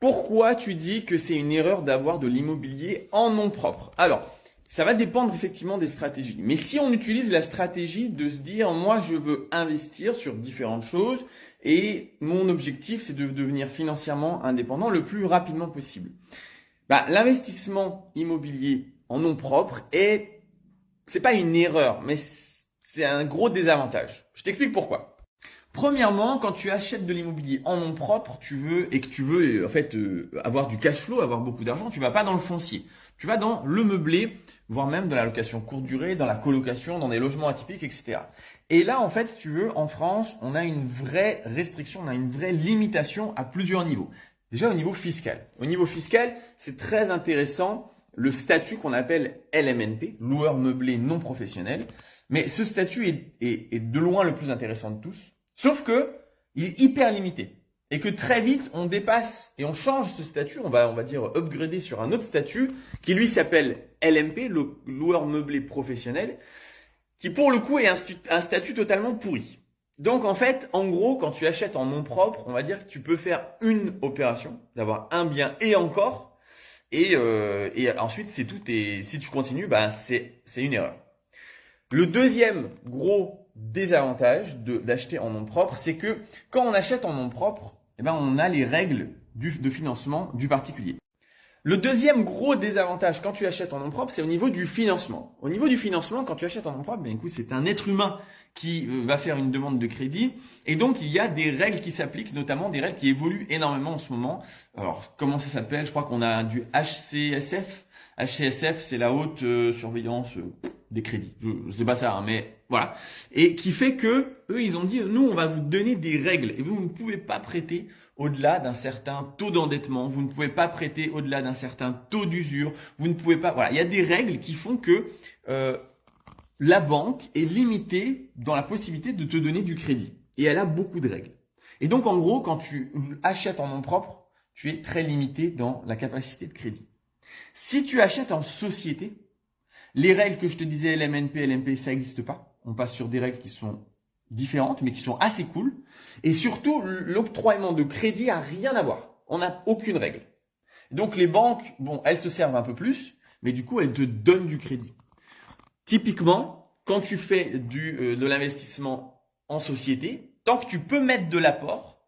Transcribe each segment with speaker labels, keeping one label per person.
Speaker 1: Pourquoi tu dis que c'est une erreur d'avoir de l'immobilier en nom propre? Alors, ça va dépendre effectivement des stratégies. Mais si on utilise la stratégie de se dire, moi, je veux investir sur différentes choses et mon objectif, c'est de devenir financièrement indépendant le plus rapidement possible. L'investissement immobilier en nom propre c'est pas une erreur, mais c'est un gros désavantage. Je t'explique pourquoi. Premièrement, quand tu achètes de l'immobilier en nom propre, tu veux avoir du cash flow, avoir beaucoup d'argent, tu vas pas dans le foncier. Tu vas dans le meublé, voire même dans la location courte durée, dans la colocation, dans des logements atypiques, etc. Et là, en fait, si tu veux, en France, on a une vraie restriction, on a une vraie limitation à plusieurs niveaux. Déjà au niveau fiscal. Au niveau fiscal, c'est très intéressant le statut qu'on appelle LMNP, loueur meublé non professionnel. Mais ce statut est de loin le plus intéressant de tous. Sauf que il est hyper limité et que très vite on dépasse et on change ce statut, on va dire upgrader sur un autre statut qui lui s'appelle LMP, le loueur meublé professionnel, qui pour le coup est un statut totalement pourri. Donc en fait, en gros, quand tu achètes en nom propre, on va dire que tu peux faire une opération, d'avoir un bien et encore, et ensuite c'est tout. Et si tu continues, c'est une erreur. Le deuxième gros désavantage d'acheter en nom propre, c'est que quand on achète en nom propre, on a les règles de financement du particulier. Le deuxième gros désavantage quand tu achètes en nom propre, c'est au niveau du financement. Au niveau du financement, quand tu achètes en nom propre, c'est un être humain qui va faire une demande de crédit. Et donc, il y a des règles qui s'appliquent, notamment des règles qui évoluent énormément en ce moment. Alors, comment ça s'appelle? Je crois qu'on a du HCSF. HCSF, c'est la haute surveillance des crédits. Je sais pas ça, hein, mais voilà. Et qui fait que eux, ils ont dit, nous, on va vous donner des règles et vous ne pouvez pas prêter au-delà d'un certain taux d'endettement. Vous ne pouvez pas prêter au-delà d'un certain taux d'usure. Vous ne pouvez pas. Voilà, il y a des règles qui font que la banque est limitée dans la possibilité de te donner du crédit. Et elle a beaucoup de règles. Et donc, en gros, quand tu achètes en nom propre, tu es très limité dans la capacité de crédit. Si tu achètes en société, les règles que je te disais, LMNP, LMP, ça n'existe pas. On passe sur des règles qui sont différentes, mais qui sont assez cool. Et surtout, l'octroiement de crédit a rien à voir. On n'a aucune règle. Donc, les banques, elles se servent un peu plus, mais du coup, elles te donnent du crédit. Typiquement, quand tu fais de l'investissement en société, tant que tu peux mettre de l'apport,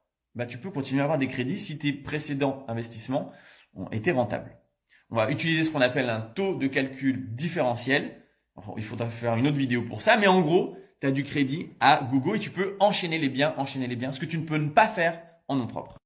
Speaker 1: tu peux continuer à avoir des crédits si tes précédents investissements ont été rentables. On va utiliser ce qu'on appelle un taux de calcul différentiel. Il faudra faire une autre vidéo pour ça, mais en gros, tu as du crédit à gogo et tu peux enchaîner les biens, ce que tu ne peux pas faire en nom propre.